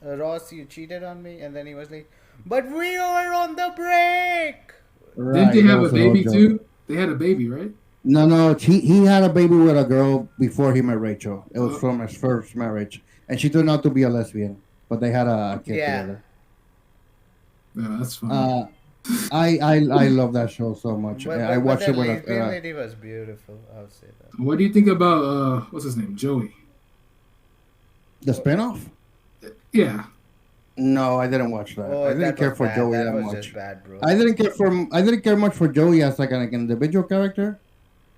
Ross? You cheated on me?" And then he was like, "But we were on the break." Didn't they have a baby too? They had a baby, right? No. He had a baby with a girl before he met Rachel. It was from his first marriage, and she turned out to be a lesbian. But they had a kid together. Yeah, that's fine. I love that show so much. I watched it with the lady was beautiful. I'll say that. What do you think about what's his name, Joey? The spinoff? Yeah. No, I didn't watch that. Oh, I didn't care for Joey that was much. Just bad, bro. I didn't care much for Joey as like an individual character.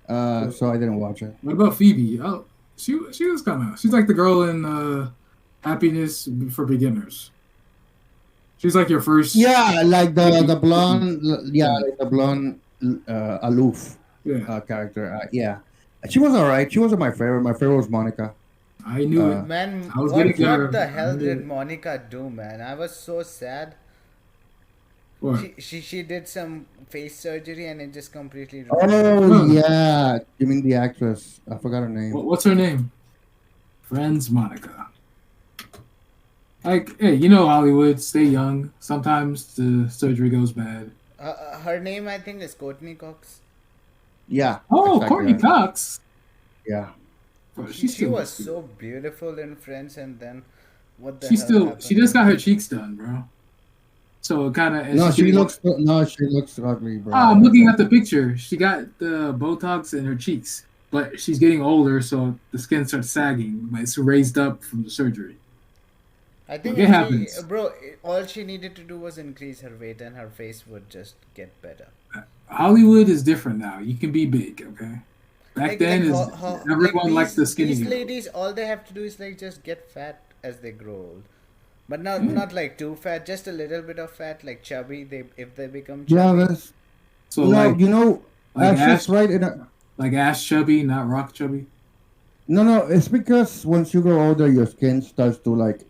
So I didn't watch it. What about Phoebe? Oh, she was kind of she's like the girl in Happiness for Beginners. She's like your first. Yeah, like the blonde. Yeah, like the blonde aloof character. Yeah, she was alright. She wasn't my favorite. My favorite was Monica. I knew it. Man, I was what the hell did Monica do, man? I was so sad. What? She did some face surgery and it just completely. Oh yeah, you mean the actress? I forgot her name. What's her name? Friends Monica. Like, hey, you know Hollywood, stay young. Sometimes the surgery goes bad. Her name, I think, is Courtney Cox. Yeah. Oh, exactly. Courtney Cox. Yeah. Bro, she was so beautiful in Friends, and then what the hell happened? She just got her cheeks done, bro. So it kind of she looks ugly, bro. I'm looking at the picture. She got the Botox in her cheeks, but she's getting older, so the skin starts sagging. But it's raised up from the surgery. I think it happens, bro. All she needed to do was increase her weight, and her face would just get better. Hollywood is different now. You can be big, okay? Back then, everyone likes the skinny. These ladies, all they have to do is like just get fat as they grow old, but not like too fat, just a little bit of fat, like chubby. If they become chubby. Yeah, that's so no, like, you know, like Ash, right? Like Ash chubby, not Rock chubby. No, it's because once you grow older, your skin starts to like.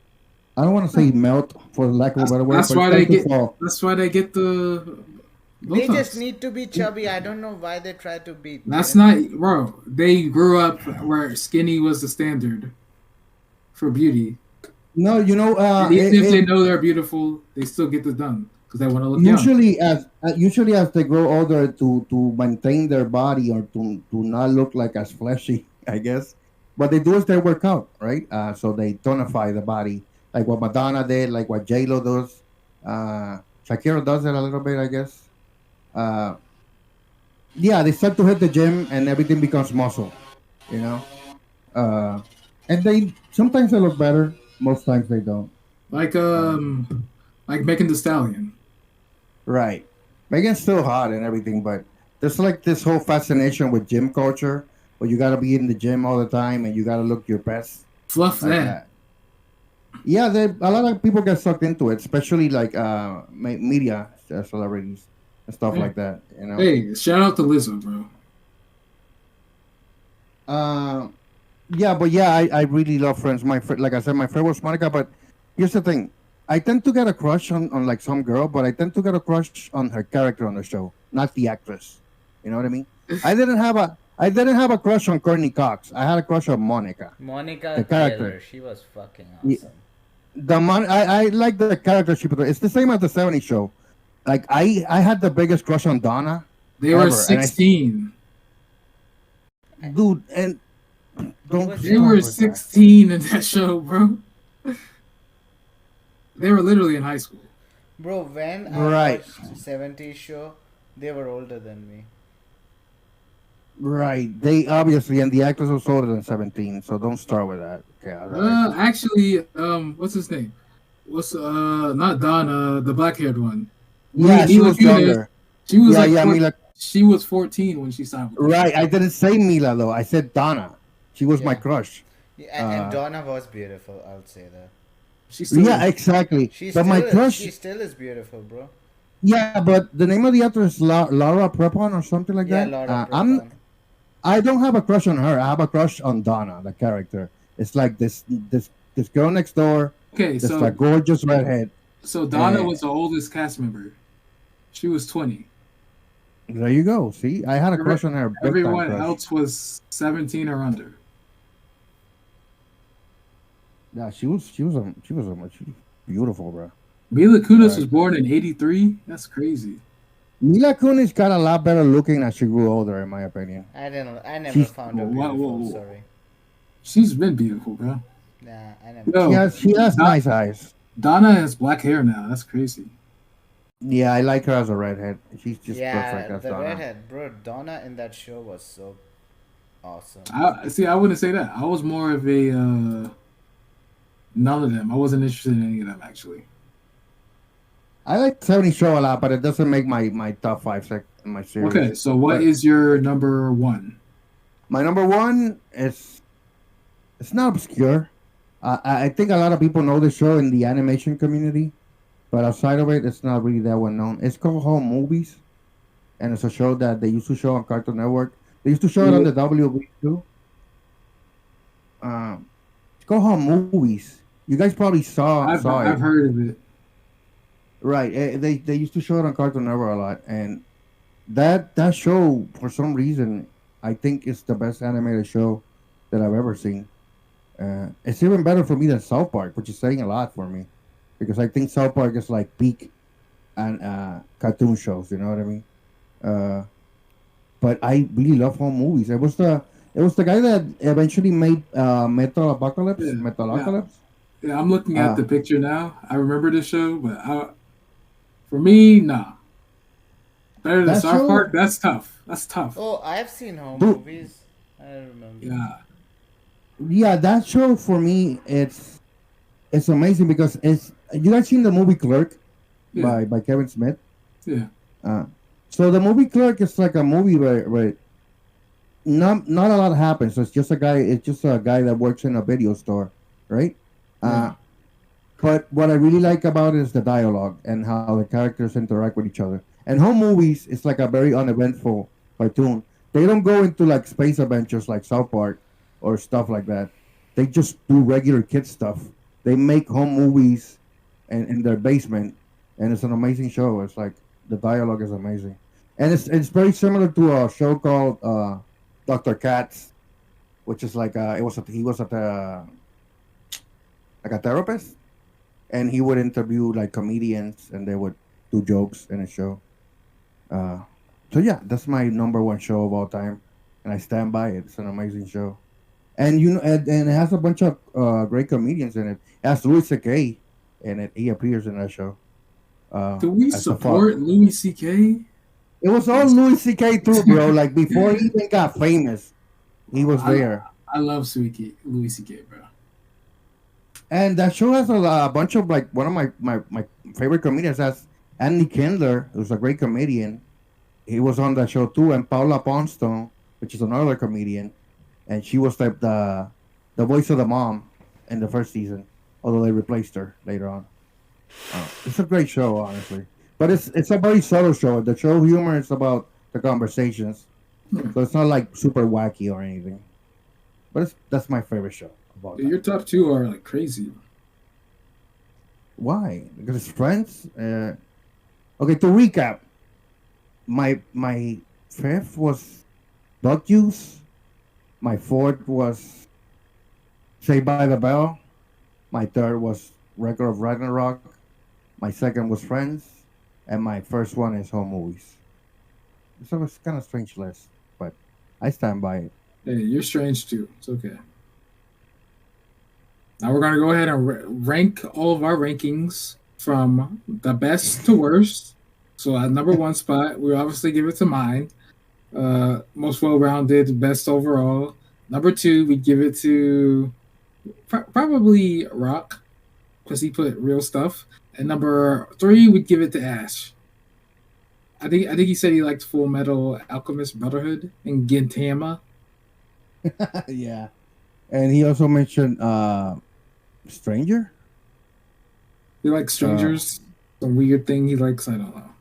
I don't want to say melt, for lack of a better word. That's why they get. That's why they get the. Botox. They just need to be chubby. I don't know why they try to be. That's not, bro. They grew up where skinny was the standard for beauty. No, you know, even if they know they're beautiful, they still get this done because they want to look usually young. Usually as they grow older, to maintain their body or to not look like as fleshy, I guess. What they do is they work out, right? So they tonify the body, like what Madonna did, like what J-Lo does. Shakira does it a little bit, I guess. Yeah, they start to hit the gym and everything becomes muscle, you know. And they sometimes they look better, most times they don't. Like Megan Thee Stallion. Right, Megan's still hot and everything, but there's like this whole fascination with gym culture, where you gotta be in the gym all the time and you gotta look your best. Fluff like that. Yeah, a lot of people get sucked into it, especially like media celebrities and stuff like that. You know. Hey, shout out to Lizzo, bro. I really love Friends. Like I said, my friend was Monica. But here's the thing: I tend to get a crush on like some girl, but I tend to get a crush on her character on the show, not the actress. You know what I mean? I didn't have a crush on Courtney Cox. I had a crush on Monica. Monica, the character. Taylor, she was fucking awesome. I like the character she put. It's the same as the '70s show. Like I had the biggest crush on Donna They were ever, and 16. dude, and don't was They start were young. with that. 16 in that show, bro. They were literally in high school. Bro, when I Right, watched 70s show, they were older than me. right. They obviously, and the actress was older than 17, so don't start with that. Okay, all right. Actually, what's his name? What's not Donna, the black haired one. Yeah, she Mila was Kunis. younger. She was Yeah, like yeah, 14, Mila. she was 14 when she signed with them. Right, I didn't say Mila though. I said Donna. She was my Yeah. crush. Yeah, and Uh, Donna was beautiful, I would say that. She still yeah, is. exactly. She But my still is. crush, She still is beautiful, bro. yeah, but the name of the actress is Laura Prepon or something like Yeah, that. Laura Prepon. I don't have a crush on her. I have a crush on Donna, the character. It's like this girl next door, Okay, this like gorgeous redhead. so Donna And was the oldest cast member. She was 20. there you go. See, I had a Every- crush on her. Big time Everyone crush. else was 17 or under. Yeah, she was beautiful, bro. Mila Kunis Right. was born in 83. That's crazy. Mila Kunis got a lot better looking as she grew older, in my opinion. I don't know. I never She's- found her Whoa, beautiful. whoa, whoa. Sorry. She's been beautiful, bro. Nah, I never. Yo, She has Don- nice eyes. Donna has black hair now. That's crazy. Yeah, I like her as a redhead. She's just Yeah, perfect as the Donna. redhead, bro. Donna in that show was so awesome. I see. I wouldn't say that. I was more of a none of them. I wasn't interested in any of them actually. I like 70 show a lot, but it doesn't make my top five in my series. Okay, so what is your number one? My number one is it's not obscure. I think a lot of people know the show in the animation community, but outside of it, it's not really that well known. It's called Home Movies, and it's a show that they used to show on Cartoon Network. They used to show it on the WB too. It's called Home Movies. You guys probably saw it. I've heard of it. Right. They used to show it on Cartoon Network a lot, and that show for some reason I think is the best animated show that I've ever seen. It's even better for me than South Park, which is saying a lot for me, because I think South Park is like peak and cartoon shows. You know what I mean? But I really love Home Movies. It was the guy that eventually made Metal Apocalypse. Yeah, Metalocalypse. Yeah, I'm looking at the picture now. I remember this show, but for me, nah. Better than That South show- Park? That's tough. That's tough. Oh, I've seen home Dude. movies. I remember. Yeah. Yeah, that show for me, it's amazing because it's. You guys seen the movie Clerk Yeah. by Kevin Smith? Yeah. So the movie Clerk is like a movie where not a lot happens. So it's just a guy. It's just a guy that works in a video store, right? Yeah. But what I really like about it is the dialogue and how the characters interact with each other. And Home Movies is like a very uneventful cartoon. They don't go into like space adventures like South Park or stuff like that. They just do regular kid stuff. They make home movies in their basement, and it's an amazing show. It's like the dialogue is amazing, and it's very similar to a show called Dr. Katz, which is like he was at like a therapist, and he would interview like comedians, and they would do jokes in a show. So yeah, that's my number one show of all time, and I stand by it. It's an amazing show, and and it has a bunch of great comedians in it. It has Louis C.K. in it. He appears in that show. Do we as the support Louis C.K.? It was all Louis C.K. too, bro. Like before he even got famous, he was there. I love Louis C.K., bro. And that show has a bunch of like one of my favorite comedians. Has Andy Kindler, who's a great comedian. He was on that show too, and Paula Poundstone, which is another comedian, and she was the voice of the mom in the first season, although they replaced her later on. It's a great show, honestly, but it's a very subtle show. The show humor is about the conversations, so it's not like super wacky or anything. But that's my favorite show. Your top two are like crazy. Why? Because it's Friends. Okay, to recap, my fifth was Duck Juice. My fourth was Saved by the Bell. My third was Record of Ragnarok. My second was Friends. and my first one is home movies. So it's kind of strange list, but I stand by it. Hey, you're strange too. It's okay. Now we're gonna go ahead and rank all of our rankings from the best to worst. So at number one spot, we obviously give it to mine. Most well-rounded, best overall. Number two, we give it to probably Rock because he put real stuff. And number three, we'd give it to Ash. I think he said he liked Full Metal Alchemist Brotherhood and Gintama. Yeah, and he also mentioned Stranger. He likes Strangers. Some weird thing he likes. I don't know.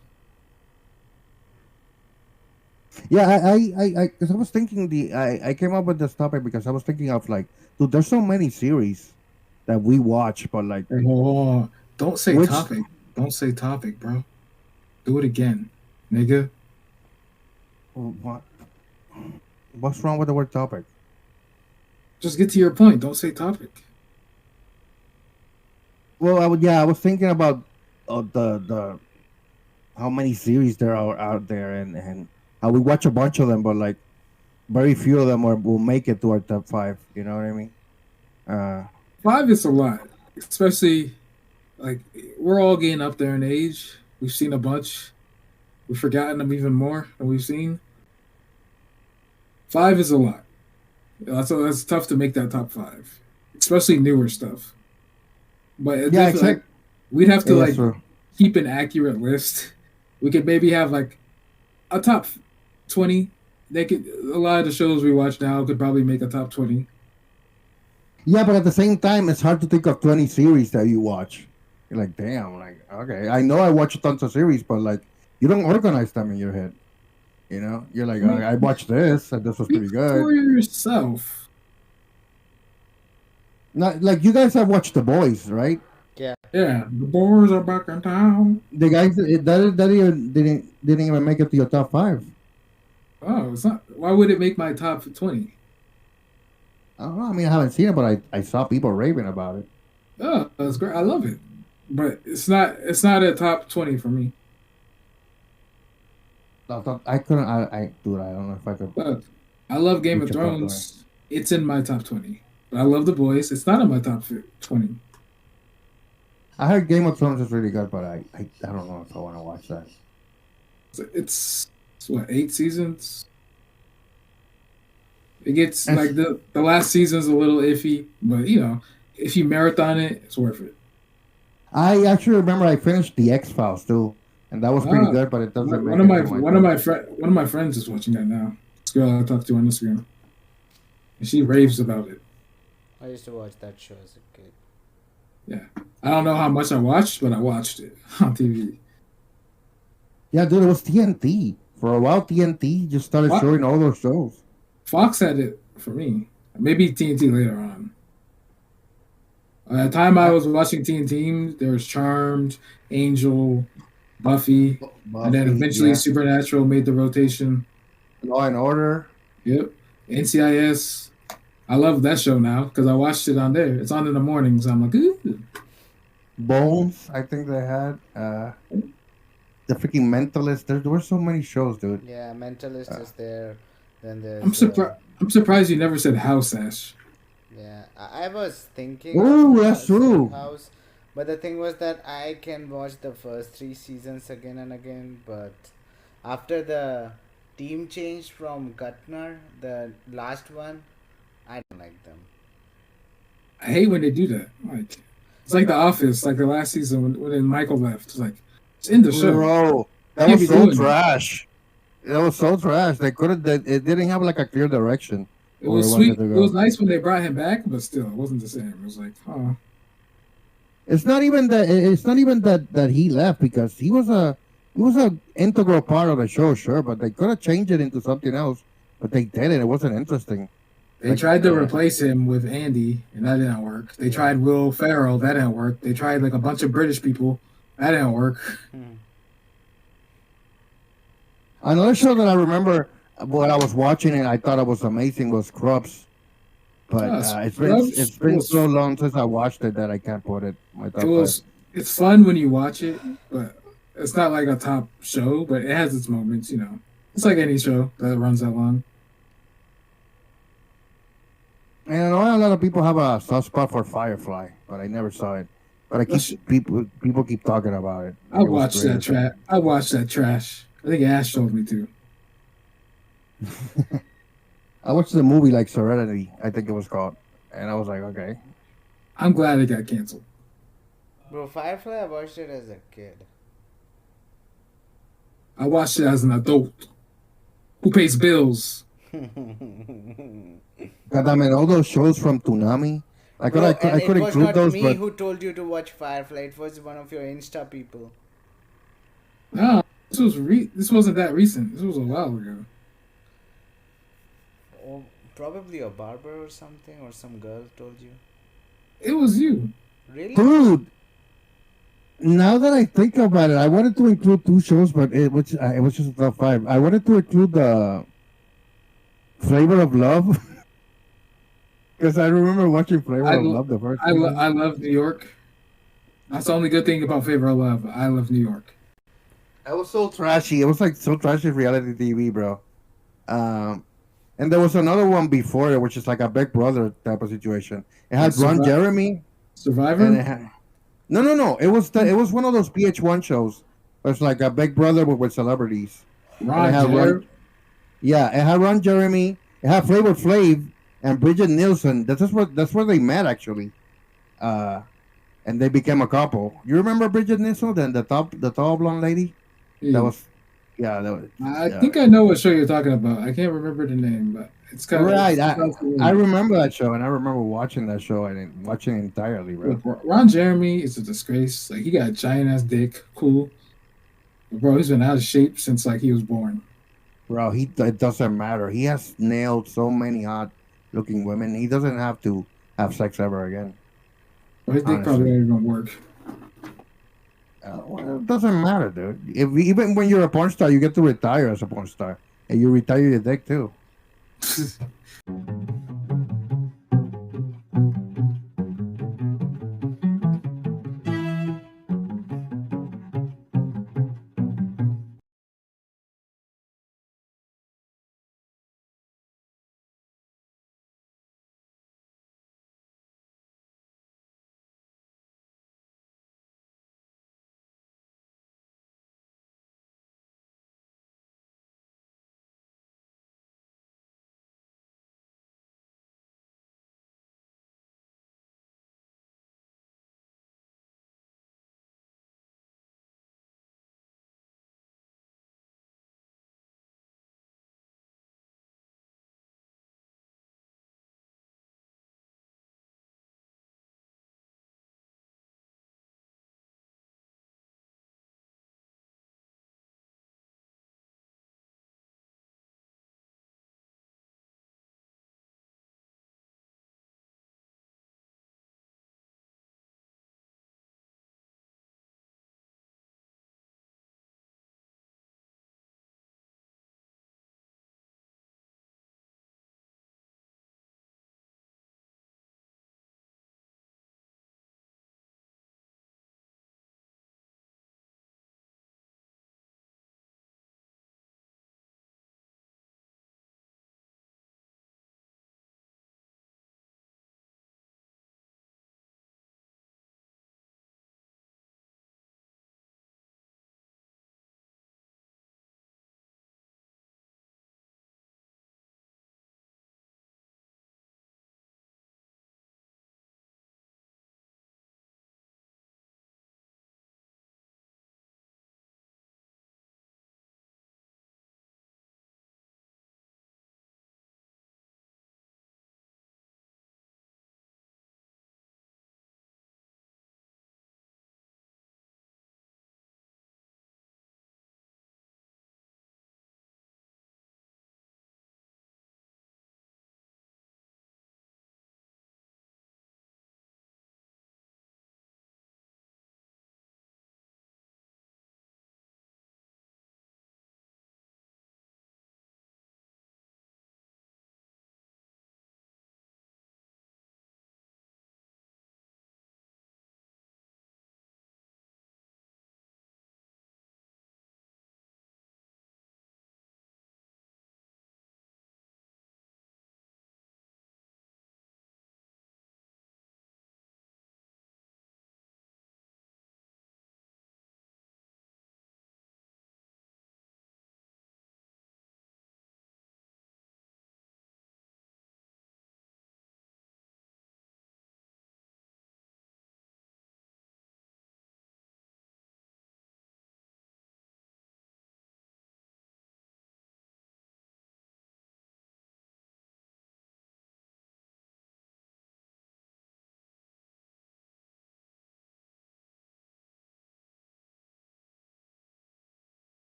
Yeah, because I was thinking I came up with this topic because I was thinking of like, dude, there's so many series that we watch, but like, Oh, don't say which topic. Don't say topic, bro. Do it again, nigga. what what's wrong with the word topic? Just get to your point. Don't say topic. Well, I was thinking about the how many series there are out there, and how we watch a bunch of them, but like very few of them will make it to our top five. You know what I mean? Uh, Five is a lot, especially like we're all getting up there in age. We've seen a bunch. We've forgotten them even more than we've seen. Five is a lot. That's tough to make that top five, especially newer stuff. But it's yeah, definitely, like, except we'd have to yeah, like that's true. keep an accurate list. We could maybe have like a top 20. They could a lot of the shows we watch now could probably make a top 20. Yeah, but at the same time, it's hard to think of 20 series that you watch. You're like, damn, like, okay, I know I watch tons of series, but like, you don't organize them in your head. You know, you're like, I mean, I watched this, and this was speak pretty good. for yourself. Not like you guys have watched The Boys, right? Yeah. Yeah, the boys are back in town. The guys that even didn't even make it to your top five. Oh, it's not. Why would it make my top 20? I don't know. I mean, I haven't seen it, but I saw people raving about it. Oh, that's great. I love it, but it's not. It's not a top 20 for me. I couldn't. Dude, I don't know if I could But I love Game of reach a top 20. Thrones. It's in my top 20. But I love The Boys. It's not in my top 20. I heard Game of Thrones is really good, but I don't know if I want to watch that. It's what 8 seasons. It gets And like the last season's a little iffy, but if you marathon it, it's worth it. I actually remember I finished the X-Files too, and that was pretty Ah, good, but it doesn't one make of it my to my one of top. my one of my friends is watching that now. This girl I talked to on Instagram, and she raves about it. I used to watch that show as a kid. Yeah, I don't know how much I watched, but I watched it on TV. Yeah, dude, it was TNT. For a while, TNT just started What? showing all those shows. Fox had it for me. Maybe TNT later on. At the time I I, was watching TNT, there was Charmed, Angel, Buffy, and then Buffy, eventually yeah. Supernatural made the rotation. Law and Order, Yep. NCIS. I love that show now because I watched it on there. It's on in the mornings. I'm like, ooh. Bones. I think they had the freaking Mentalist. There were so many shows, dude. Yeah, Mentalist Uh, is there. Then I'm there's surprised. I'm surprised you never said House Ash. yeah. I was thinking of Oh, that's saying true. House, but the thing was that I can watch the first 3 seasons again and again. But after the team changed from Gutner, the last one, I don't like them. I hate when they do that. Like it's like The Office, like the last season when Michael left. It's like it's in the show. Bro, that Can't was be so doing that. trash. That was so trash. They couldn't. It didn't have like a clear direction It where it was wanted sweet. to It was go. nice when they brought him back, but still, it wasn't the same. It was like, oh, It's not even that. It's not even that he left because he was a integral part of the show, sure. But they could have changed it into something else. But they didn't. It wasn't interesting. they Like, tried to replace him with Andy, and that didn't work. They tried Will Ferrell, that didn't work. They tried like a bunch of British people, that didn't work. Hmm. another show that I remember when I was watching it, I thought it was amazing was Scrubs. But Scrubs it's been was so long since I watched it that I can't put it in my it top five. was it's fun when you watch it, but It's not like a top show, but it has its moments. You know, it's like any show that runs that long. And I know a lot of people have a soft spot for Firefly, but I never saw it. But I keep people keep talking about it. I watched that trash. I watched that trash. I think Ash told me to. I watched the movie like Serenity, I think it was called, and I was like, okay. I'm glad it got canceled. Bro, Firefly, I watched it as a kid. I watched it as an adult who pays bills. God, I mean, all those shows from Toonami. I could include those, but it was not me who told you to watch Firefly. It was one of your Insta people. No, this wasn't that recent. This was a while ago. Or probably a barber or something, or some girl told you. It was you. Really? Dude, now that I think about it, I wanted to include two shows, but it was just a top 5. I wanted to include the Flavor of Love. Because I remember watching Flavor of Love the first time. I love New York. That's the only good thing about Flavor of Love. I love New York. That was so trashy. It was like so trashy reality TV, bro. And there was another one before it, which is like a Big Brother type of situation. It had Ron Jeremy. Survivor? And it had, no. It was one of those VH1 shows. It's like a Big Brother with celebrities. It had Ron Jeremy. It had Flavor Flav and Bridget Nielsen. That's where they met actually. And they became a couple. You remember Bridget Nielsen, the tall blonde lady? Yeah. I think I know what show you're talking about. I can't remember the name, but it's kind of right. I remember that show, and I remember watching that show and watching it entirely. Bro. Ron Jeremy is a disgrace. Like, he got a giant ass dick. Cool, but bro. He's been out of shape since like he was born. Bro, it doesn't matter. He has nailed so many hot looking women. He doesn't have to have sex ever again. But his dick probably ain't gonna work. Well, it doesn't matter, dude. Even when you're a porn star, you get to retire as a porn star, and you retire your dick too.